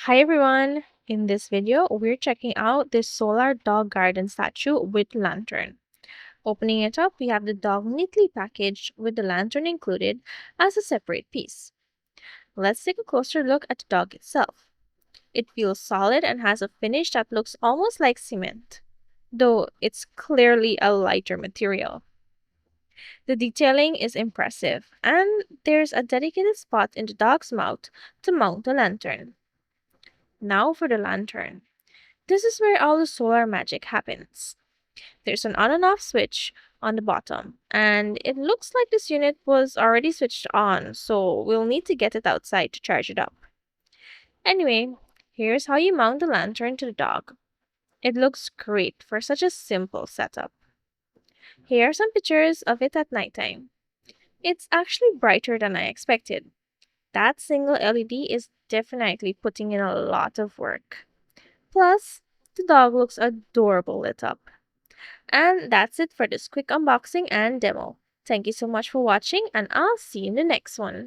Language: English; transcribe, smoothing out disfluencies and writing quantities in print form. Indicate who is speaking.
Speaker 1: Hi everyone! In this video, we're checking out this solar dog garden statue with lantern. Opening it up, we have the dog neatly packaged with the lantern included as a separate piece. Let's take a closer look at the dog itself. It feels solid and has a finish that looks almost like cement, though it's clearly a lighter material. The detailing is impressive, and there's a dedicated spot in the dog's mouth to mount the lantern. Now for the lantern. This is where all the solar magic happens. There's an on and off switch on the bottom, and it looks like this unit was already switched on, so we'll need to get it outside to charge it up. Anyway, here's how you mount the lantern to the dog. It looks great for such a simple setup. Here are some pictures of it at nighttime. It's actually brighter than I expected. That single LED is definitely putting in a lot of work. Plus, the dog looks adorable lit up. And that's it for this quick unboxing and demo. Thank you so much for watching, and I'll see you in the next one.